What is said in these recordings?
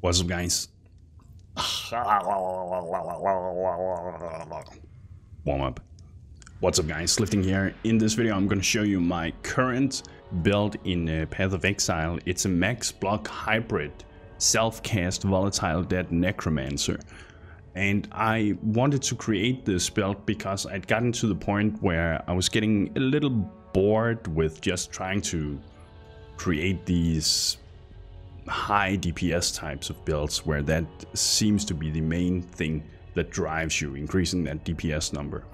What's up, guys? Warm up. What's up, guys? Lifting here. In this video I'm going to show you my current build in Path of Exile. It's a max block hybrid self-cast volatile dead Necromancer, and I wanted to create this build because I'd gotten to the point where I was getting a little bored with just trying to create these high DPS types of builds where that seems to be the main thing that drives you, increasing that DPS number.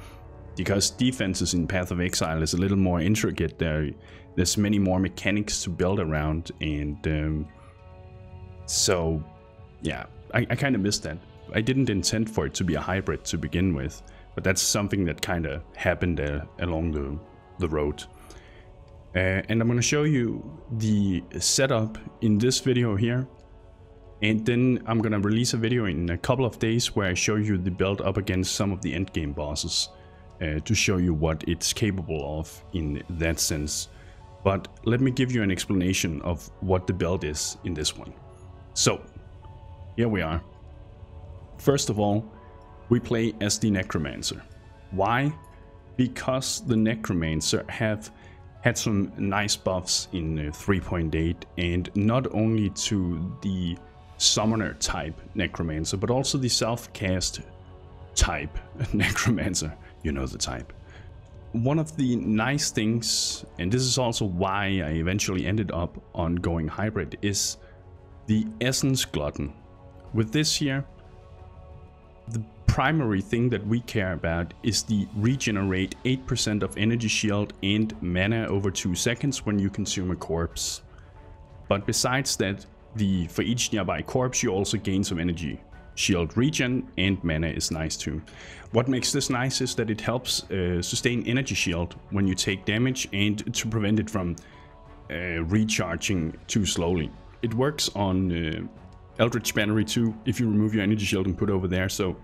Because defenses in Path of Exile is a little more intricate. There's many more mechanics to build around, and so yeah, I kind of missed that. I didn't intend for it to be a hybrid to begin with, but that's something that kind of happened along the road. And I'm going to show you the setup in this video here, and then I'm going to release a video in a couple of days where I show you the build up against some of the endgame bosses to show you what it's capable of in that sense. But let me give you an explanation of what the build is in this one. So here we are. First of all, we play as the Necromancer. Why? Because the Necromancer had some nice buffs in 3.8, and not only to the summoner type Necromancer, but also the self-cast type Necromancer. You know the type. One of the nice things, and this is also why I eventually ended up on going hybrid, is the Essence Glutton. With this here, the primary thing that we care about is the regenerate 8% of energy shield and mana over 2 seconds when you consume a corpse. But besides that, for each nearby corpse you also gain some energy shield regen, and mana is nice too. What makes this nice is that it helps sustain energy shield when you take damage, and to prevent it from recharging too slowly. It works on Eldritch Battery too, if you remove your energy shield and put over there. So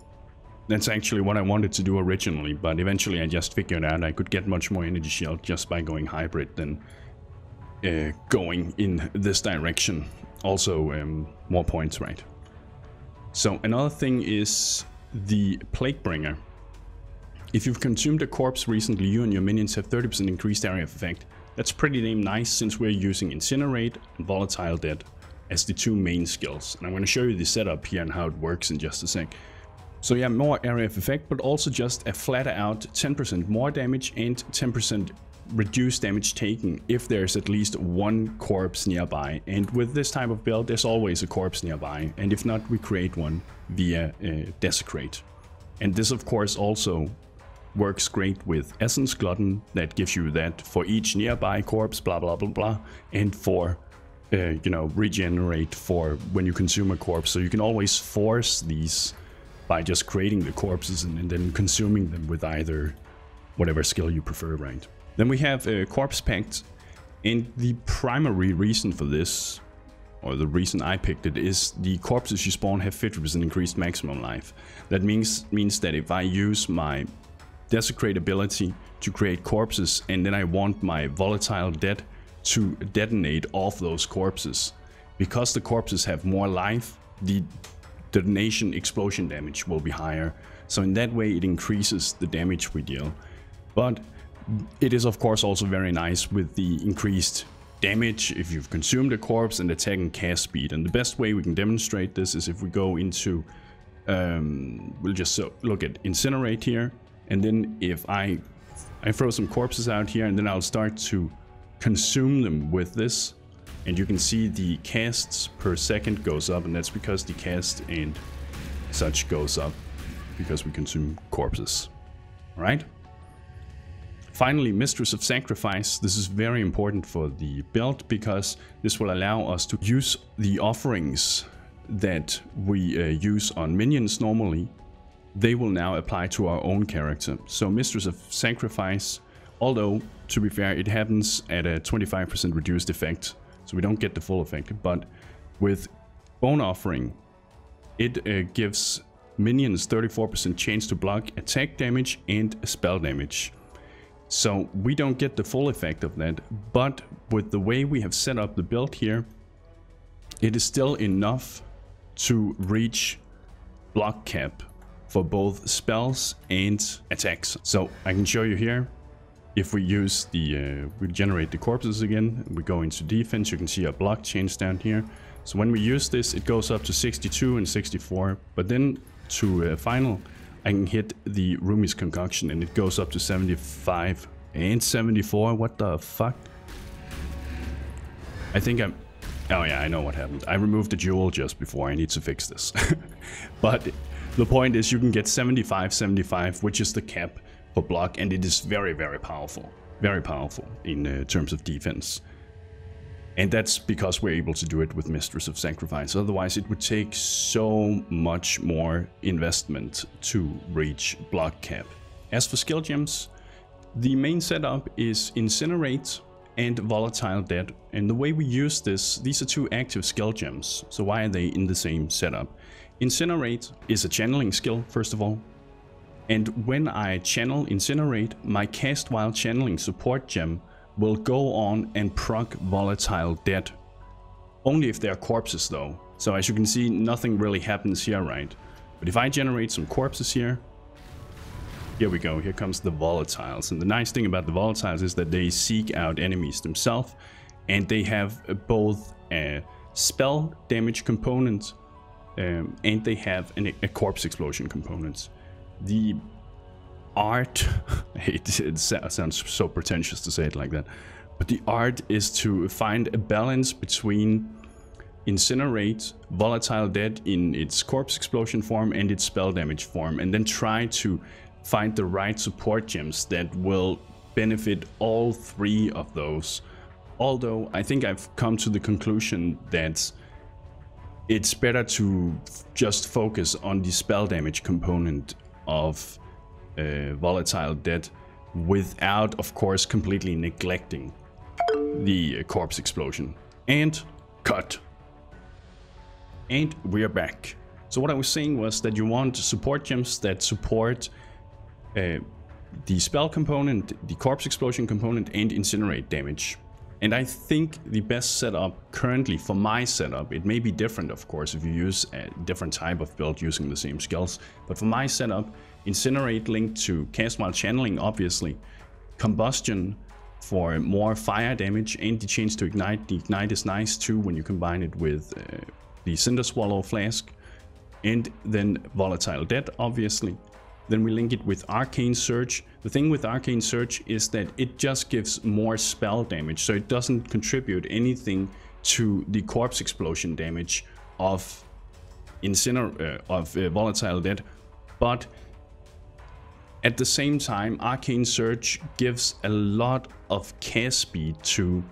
that's actually what I wanted to do originally, but eventually I just figured out I could get much more energy shield just by going hybrid than going in this direction. Also more points, right? So another thing is the Plaguebringer. If you've consumed a corpse recently, you and your minions have 30% increased area of effect. That's pretty damn nice, since we're using Incinerate and Volatile Dead as the two main skills. And I'm going to show you the setup here and how it works in just a sec. So yeah, more area of effect, but also just a flat out 10% more damage and 10% reduced damage taken if there's at least one corpse nearby. And with this type of build, there's always a corpse nearby, and if not, we create one via Desecrate. And this of course also works great with Essence Glutton, that gives you that for each nearby corpse, blah blah blah blah, and for you know, regenerate for when you consume a corpse. So you can always force these by just creating the corpses and then consuming them with either whatever skill you prefer, right? Then we have Corpse Pact, and the primary reason for this, or the reason I picked it, is the corpses you spawn have 50% increased maximum life. That means that if I use my Desecrate ability to create corpses, and then I want my Volatile Dead to detonate off those corpses, because the corpses have more life, the detonation explosion damage will be higher. So in that way it increases the damage we deal. But it is of course also very nice with the increased damage if you've consumed a corpse and attack and cast speed. And the best way we can demonstrate this is if we go into we'll just look at Incinerate here, and then if I throw some corpses out here, and then I'll start to consume them with this, and you can see the casts per second goes up, and that's because the cast and such goes up because we consume corpses. Alright? Finally, Mistress of Sacrifice. This is very important for the build because this will allow us to use the offerings that we use on minions normally. They will now apply to our own character. So Mistress of Sacrifice, although to be fair, it happens at a 25% reduced effect, so we don't get the full effect, but with Bone Offering, it gives minions 34% chance to block attack damage and spell damage. So we don't get the full effect of that, but with the way we have set up the build here, it is still enough to reach block cap for both spells and attacks. So I can show you here. If we use the, we generate the corpses again, we go into defense, you can see our block change down here. So when we use this, it goes up to 62 and 64, but then to final, I can hit the Rumi's Concoction and it goes up to 75 and 74. What the fuck? I think I'm... Oh yeah, I know what happened. I removed the jewel just before. I need to fix this. But the point is you can get 75, 75, which is the cap for block, and it is very, very powerful. Very powerful in terms of defense. And that's because we're able to do it with Mistress of Sacrifice. Otherwise it would take so much more investment to reach block cap. As for skill gems, the main setup is Incinerate and Volatile Dead. And the way we use this, these are two active skill gems. So why are they in the same setup? Incinerate is a channeling skill, first of all. And when I channel Incinerate, my cast while channeling support gem will go on and proc Volatile Dead. Only if they are corpses though. So as you can see, nothing really happens here, right? But if I generate some corpses here we go, here comes the Volatiles. And the nice thing about the Volatiles is that they seek out enemies themselves, and they have both a spell damage component and they have a corpse explosion component. The art, it sounds so pretentious to say it like that, but the art is to find a balance between Incinerate, Volatile Dead in its corpse explosion form and its spell damage form, and then try to find the right support gems that will benefit all three of those. Although I think I've come to the conclusion that it's better to just focus on the spell damage component of Volatile Dead without, of course, completely neglecting the corpse explosion. And cut. And we're back. So what I was saying was that you want support gems that support the spell component, the corpse explosion component, and Incinerate damage. And I think the best setup currently for my setup, it may be different of course if you use a different type of build using the same skills, but for my setup, Incinerate linked to cast while channeling obviously, Combustion for more fire damage, and the change to ignite. The ignite is nice too when you combine it with the Cinder Swallow flask, and then Volatile Dead obviously. Then we link it with Arcane Surge. The thing with Arcane Surge is that it just gives more spell damage, so it doesn't contribute anything to the corpse explosion damage of Volatile Dead. But at the same time, Arcane Surge gives a lot of cast speed too,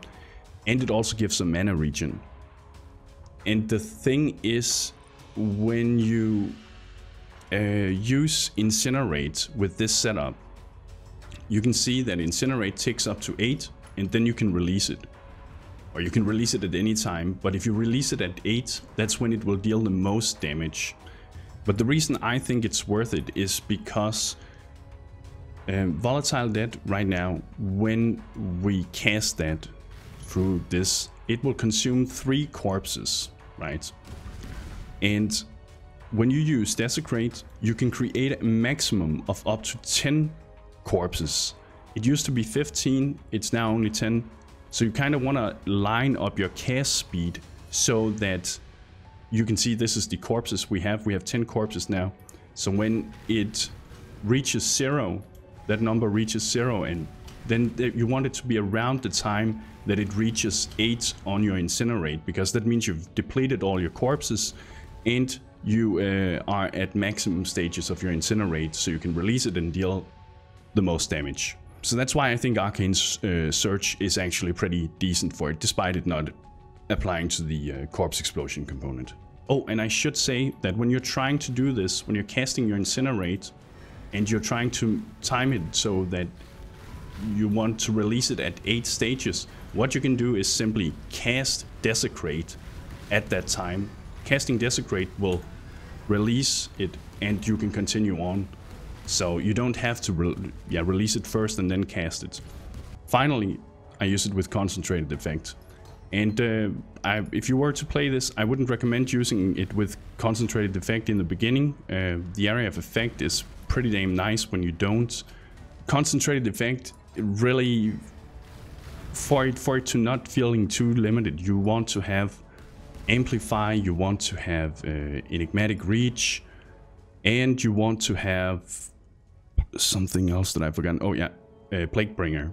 and it also gives a mana regen. And the thing is, when you use Incinerate with this setup, you can see that Incinerate ticks up to 8 and then you can release it. Or you can release it at any time, but if you release it at 8, that's when it will deal the most damage. But the reason I think it's worth it is because Volatile Dead right now, when we cast that through this, it will consume 3 corpses, right? And when you use Desecrate, you can create a maximum of up to 10 corpses. It used to be 15, it's now only 10. So you kind of want to line up your cast speed so that you can see this is the corpses we have. We have 10 corpses now. So when it reaches 0, that number reaches 0, and then you want it to be around the time that it reaches 8 on your Incinerate, because that means you've depleted all your corpses and you are at maximum stages of your Incinerate, so you can release it and deal the most damage. So that's why I think Arcane Surge is actually pretty decent for it, despite it not applying to the corpse explosion component. Oh, and I should say that when you're trying to do this, when you're casting your Incinerate and you're trying to time it so that you want to release it at 8 stages, what you can do is simply cast Desecrate at that time. Casting Desecrate will release it and you can continue on. So you don't have to release it first and then cast it. Finally, I use it with Concentrated Effect. And if you were to play this, I wouldn't recommend using it with concentrated effect in the beginning. The area of effect is pretty damn nice when you don't. Concentrated effect, really, for it to not feeling too limited, you want to have amplify, you want to have enigmatic reach, and you want to have something else that I've forgotten. Oh yeah, Plague Bringer.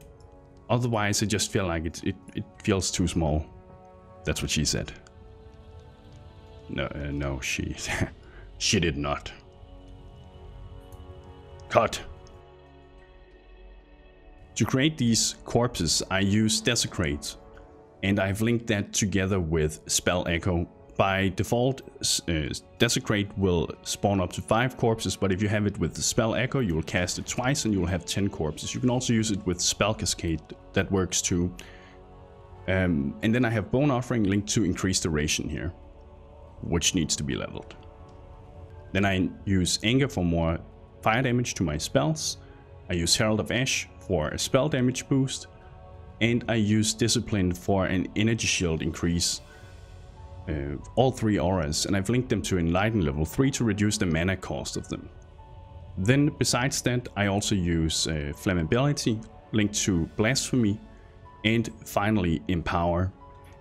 Otherwise, I just feel like it feels too small. That's what she said. No, she she did not. Cut. To create these corpses, I use Desecrate, and I've linked that together with Spell Echo. By default, Desecrate will spawn up to 5 corpses, but if you have it with the Spell Echo, you will cast it twice and you will have 10 corpses. You can also use it with Spell Cascade, that works too. And then I have Bone Offering linked to increase duration here, which needs to be leveled. Then I use Anger for more fire damage to my spells. I use Herald of Ash for a spell damage boost. And I use Discipline for an energy shield increase. All 3 auras, and I've linked them to Enlighten level 3 to reduce the mana cost of them. Then besides that, I also use Flammability linked to Blasphemy, and finally Empower.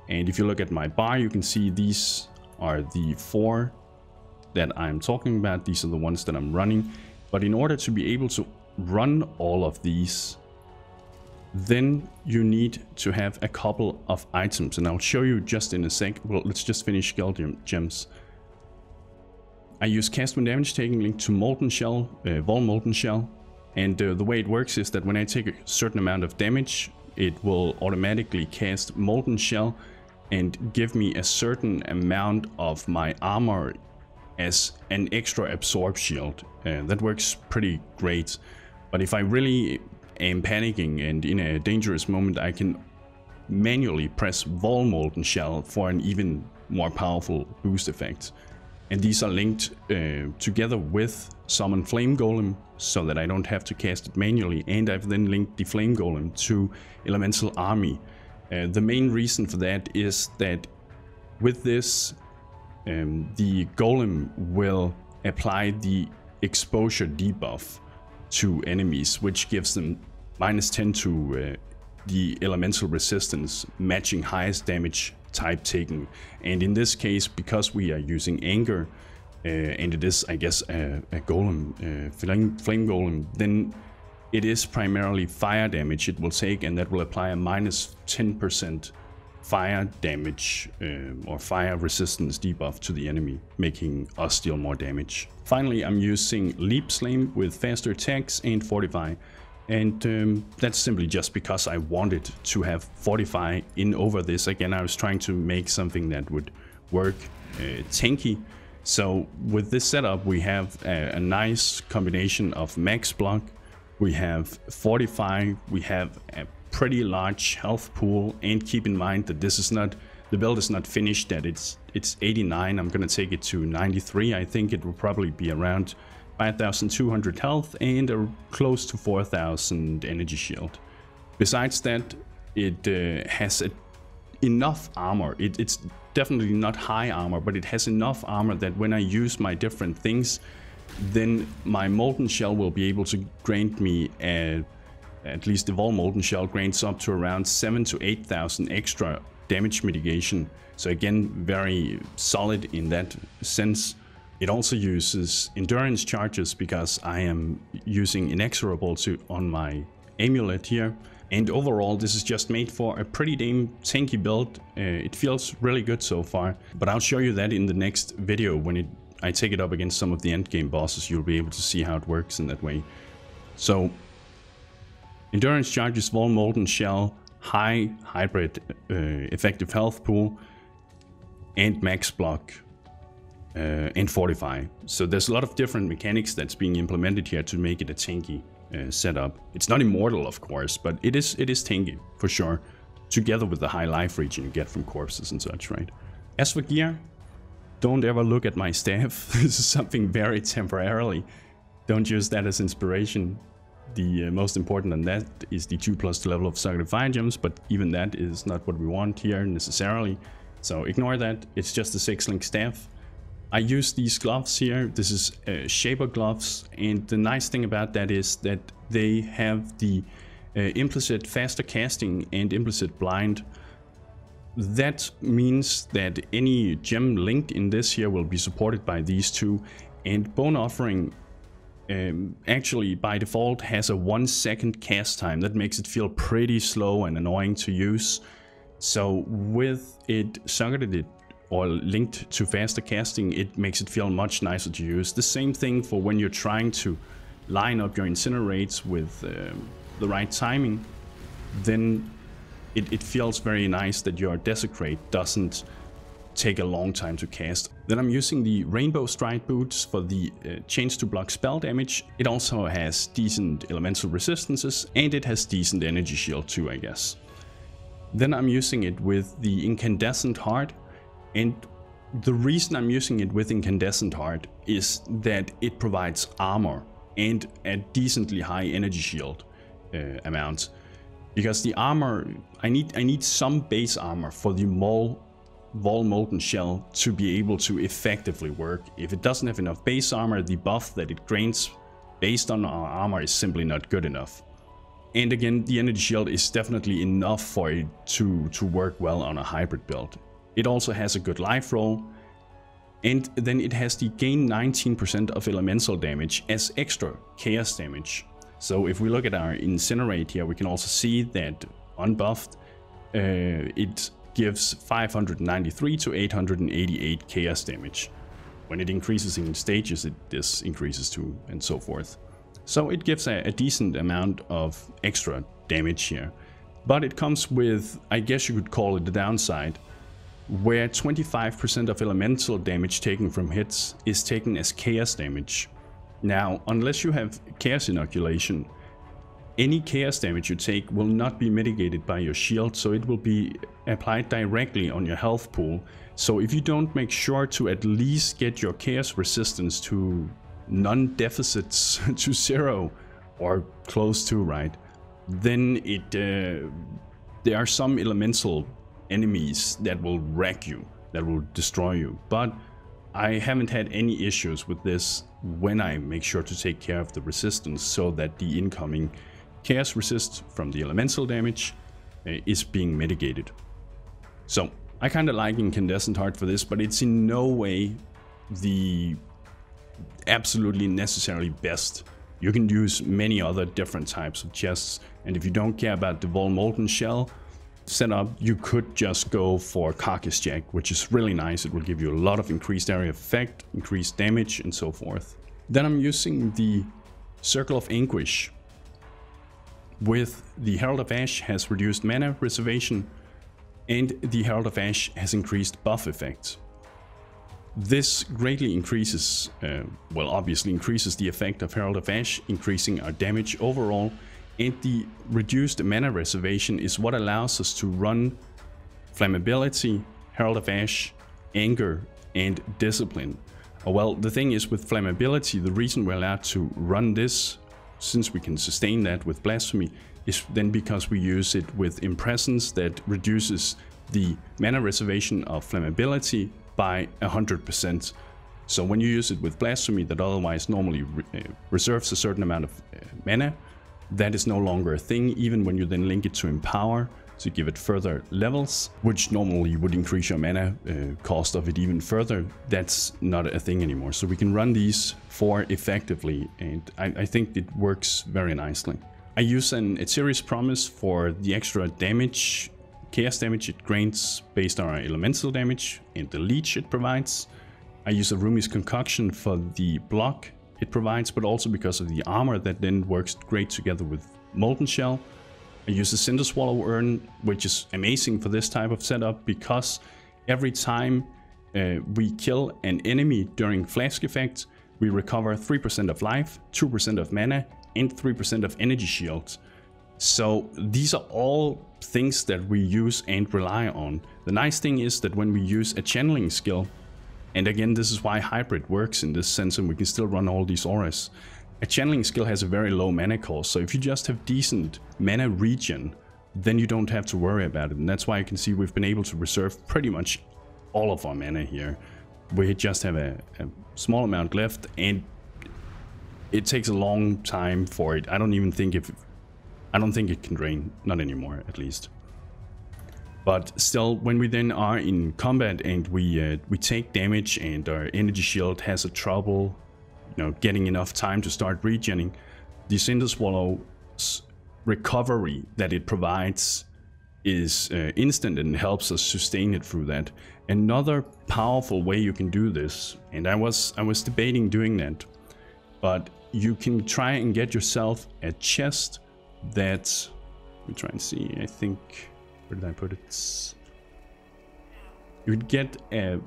And if you look at my bar, you can see these are the 4 that I'm talking about. These are the ones that I'm running. But in order to be able to run all of these, then you need to have a couple of items, and I'll show you just in a sec. Well, let's just finish Guild Gems. I use Cast when damage taking linked to Molten Shell, Vol Molten Shell, and the way it works is that when I take a certain amount of damage, it will automatically cast Molten Shell and give me a certain amount of my armor as an extra absorb shield. That works pretty great, but if I really am panicking and in a dangerous moment, I can manually press Vol Molten Shell for an even more powerful boost effect. And these are linked together with Summon Flame Golem, so that I don't have to cast it manually, and I've then linked the Flame Golem to Elemental Army. The main reason for that is that with this, the Golem will apply the exposure debuff to enemies, which gives them -10 to the elemental resistance, matching highest damage type taken. And in this case, because we are using Anger, and it is, I guess, a golem, flame golem, then it is primarily fire damage it will take, and that will apply a -10% fire damage or fire resistance debuff to the enemy, making us deal more damage. Finally, I'm using Leap Slam with faster attacks and Fortify. And that's simply just because I wanted to have Fortify in over this. Again, I was trying to make something that would work tanky. So with this setup, we have a nice combination of max block, we have Fortify, we have a pretty large health pool, and keep in mind that this is not, the build is not finished yet. It's 89. I'm gonna take it to 93. I think it will probably be around 5,200 health and close to 4,000 energy shield. Besides that, it has enough armor. It's definitely not high armor, but it has enough armor that when I use my different things, then my Molten Shell will be able to grant me at least the Vol Molten Shell grants up to around 7,000 to 8,000 extra damage mitigation. So again, very solid in that sense. It also uses endurance charges because I am using Inexorable on my amulet here. And overall, this is just made for a pretty damn tanky build. It feels really good so far, but I'll show you that in the next video when I take it up against some of the endgame bosses. You'll be able to see how it works in that way. So, endurance charges, Vol Molten Shell, high hybrid effective health pool, and max block. And Fortify. So there's a lot of different mechanics that's being implemented here to make it a tanky setup. It's not immortal, of course, but it is tanky for sure, together with the high life region you get from corpses and such, right? As for gear, don't ever look at my staff. This is something very temporarily. Don't use that as inspiration. The most important on that is the 2+ level of Socket of Fire Gems, but even that is not what we want here necessarily. So ignore that. It's just a 6-link staff. I use these gloves here. This is Shaper gloves, and the nice thing about that is that they have the implicit faster casting and implicit blind. That means that any gem link in this here will be supported by these two, and Bone Offering actually by default has a 1 second cast time. That makes it feel pretty slow and annoying to use. So with it socketed or linked to faster casting, it makes it feel much nicer to use. The same thing for when you're trying to line up your incinerates with the right timing, then it feels very nice that your Desecrate doesn't take a long time to cast. Then I'm using the Rainbow Stride boots for the change to block spell damage. It also has decent elemental resistances, and it has decent energy shield too, I guess. Then I'm using it with the Incandescent Heart, and the reason I'm using it with Incandescent Heart is that it provides armor and a decently high energy shield amount. Because the armor, I need some base armor for the Vol Molten Shell to be able to effectively work. If it doesn't have enough base armor, the buff that it grants based on our armor is simply not good enough. And again, the energy shield is definitely enough for it to work well on a hybrid build. It also has a good life roll, and then it has the gain 19% of elemental damage as extra chaos damage. So if we look at our Incinerate here, we can also see that unbuffed, it gives 593 to 888 chaos damage. When it increases in stages, this increases too, and so forth. So it gives a decent amount of extra damage here. But it comes with, I guess you could call it the downside, where 25% of elemental damage taken from hits is taken as chaos damage. Now, unless you have Chaos Inoculation, any chaos damage you take will not be mitigated by your shield, so it will be applied directly on your health pool. So if you don't make sure to at least get your chaos resistance to non-deficits to 0 or close to, right, then there are some elemental enemies that will wreck you, that will destroy you. But I haven't had any issues with this when I make sure to take care of the resistance, so that the incoming chaos resist from the elemental damage is being mitigated. So I kind of like Incandescent Heart for this, but it's in no way the absolutely necessarily best. You can use many other different types of chests, and if you don't care about the Vol Molten Shell setup, you could just go for Carcass Jack, which is really nice. It will give you a lot of increased area of effect, increased damage, and so forth. Then I'm using the Circle of Anguish. With the Herald of Ash has reduced mana reservation, and the Herald of Ash has increased buff effects. This greatly increases, well, obviously increases the effect of Herald of Ash, increasing our damage overall. And the reduced mana reservation is what allows us to run Flammability, Herald of Ash, Anger, and Discipline. Well, the thing is with Flammability, the reason we're allowed to run this, since we can sustain that with Blasphemy, is then because we use it with Impressions that reduces the mana reservation of Flammability by 100%. So when you use it with Blasphemy that otherwise normally reserves a certain amount of mana, that is no longer a thing, even when you then link it to Empower to give it further levels, which normally would increase your mana cost of it even further. That's not a thing anymore. So we can run these 4 effectively, and I think it works very nicely. I use an Ethereus Promise for the extra damage, chaos damage it grants based on our elemental damage and the leech it provides. I use a Rumi's Concoction for the block it provides, but also because of the armor that then works great together with Molten Shell. I use the Cinder Swallow Urn, which is amazing for this type of setup, because every time we kill an enemy during Flask Effect, we recover 3% of life, 2% of mana, and 3% of energy shields. So these are all things that we use and rely on. The nice thing is that when we use a channeling skill, and again, this is why hybrid works in this sense, and we can still run all these auras. A channeling skill has a very low mana cost, so if you just have decent mana regen, then you don't have to worry about it. And that's why you can see we've been able to reserve pretty much all of our mana here. we just have a small amount left, and it takes a long time for it. I don't think it can drain, not anymore at least. But still, when we then are in combat and we take damage and our energy shield has a trouble, you know, getting enough time to start regenning, the Cinder Swallow's recovery that it provides is instant and helps us sustain it through that. Another powerful way you can do this, and I was debating doing that, but you can try and get yourself a chest that, let me try and see, I think, where did I put it? You would get a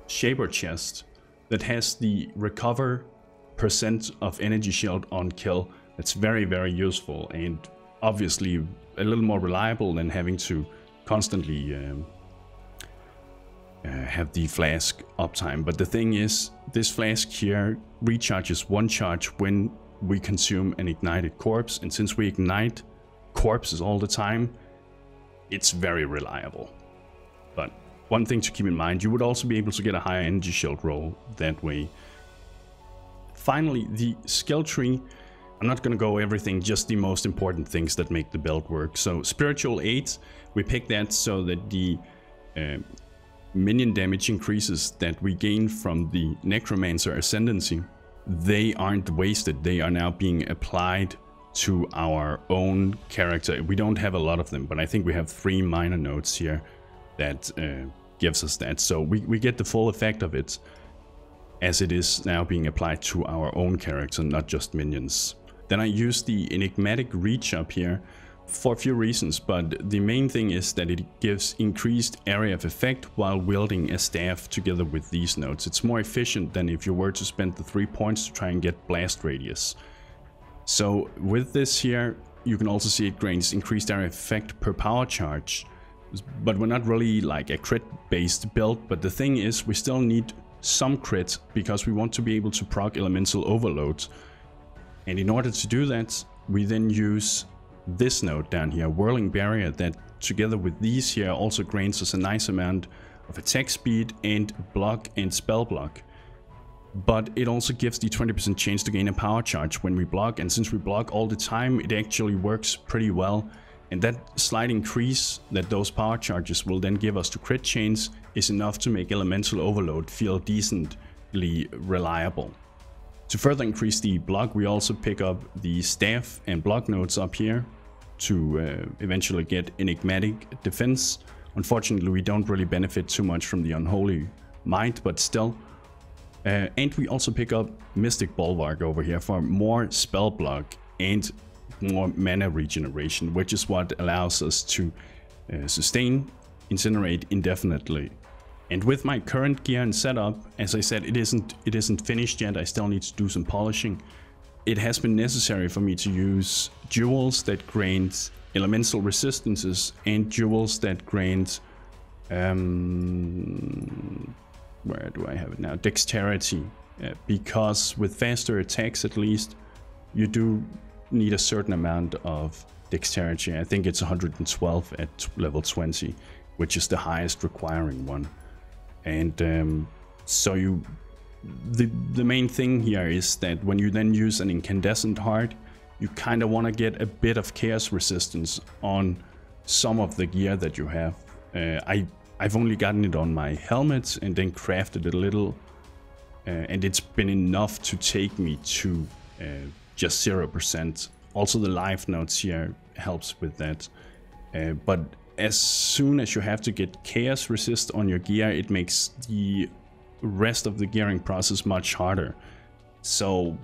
Shaper chest that has the recover % of energy shield on kill. That's very, very useful, and obviously a little more reliable than having to constantly have the flask uptime. But the thing is, this flask here recharges 1 charge when we consume an ignited corpse, and since we ignite corpses all the time, it's very reliable. But one thing to keep in mind, you would also be able to get a higher energy shield roll that way. Finally, the skill tree. I'm not going to go everything, just the most important things that make the build work. So Spiritual 8, we picked that so that the minion damage increases that we gain from the Necromancer Ascendancy, they aren't wasted. They are now being applied to our own character. We don't have a lot of them, but I think we have 3 minor nodes here that gives us that. So we get the full effect of it as it is now being applied to our own character, not just minions. Then I use the Enigmatic Reach up here for a few reasons, but the main thing is that it gives increased area of effect while wielding a staff together with these nodes. It's more efficient than if you were to spend the 3 points to try and get blast radius. So with this here, you can also see it gains increased area of effect per power charge, but we're not really like a crit based build. But the thing is, we still need some crit because we want to be able to proc elemental overload. And in order to do that, we then use this node down here, Whirling Barrier, that together with these here also grants us a nice amount of attack speed and block and spell block. But it also gives the 20% chance to gain a power charge when we block, and since we block all the time, it actually works pretty well. And that slight increase that those power charges will then give us to crit chance is enough to make elemental overload feel decently reliable. To further increase the block, we also pick up the staff and block nodes up here to eventually get enigmatic defense. Unfortunately, we don't really benefit too much from the unholy might, but still. And we also pick up Mystic Bulwark over here for more spell block and more mana regeneration, which is what allows us to sustain Incinerate indefinitely. And with my current gear and setup, as I said, it isn't finished yet. I still need to do some polishing. It has been necessary for me to use jewels that grant elemental resistances and jewels that grant where do I have it now? Dexterity, because with faster attacks at least, you do need a certain amount of dexterity. I think it's 112 at level 20, which is the highest requiring one. And so the main thing here is that when you then use an incandescent heart, you kind of want to get a bit of chaos resistance on some of the gear that you have. I've only gotten it on my helmet and then crafted it a little, and it's been enough to take me to just 0%. Also the life nodes here helps with that, but as soon as you have to get chaos resist on your gear, it makes the rest of the gearing process much harder. So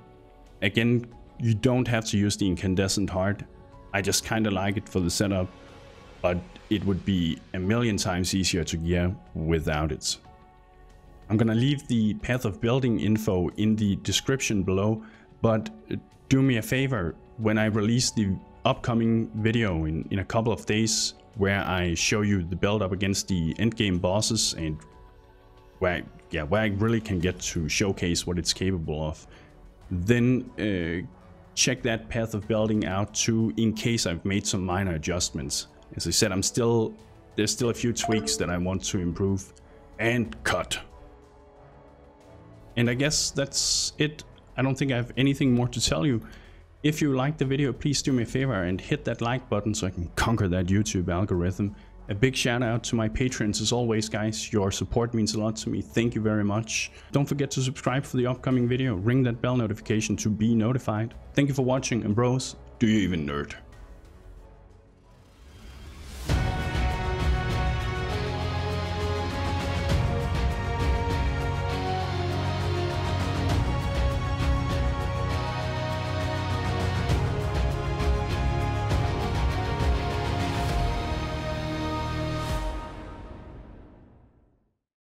again, you don't have to use the incandescent heart. I just kind of like it for the setup, but it would be a million times easier to gear without it. I'm gonna leave the path of building info in the description below, but do me a favor, when I release the upcoming video in a couple of days, where I show you the build up against the endgame bosses and where I really can get to showcase what it's capable of, then check that path of building out too, in case I've made some minor adjustments. As I said, there's still a few tweaks that I want to improve. And cut. And I guess that's it. I don't think I have anything more to tell you. If you liked the video, please do me a favor and hit that like button so I can conquer that YouTube algorithm. A big shout out to my patrons as always, guys. Your support means a lot to me. Thank you very much. Don't forget to subscribe for the upcoming video. Ring that bell notification to be notified. Thank you for watching, and bros, do you even nerd?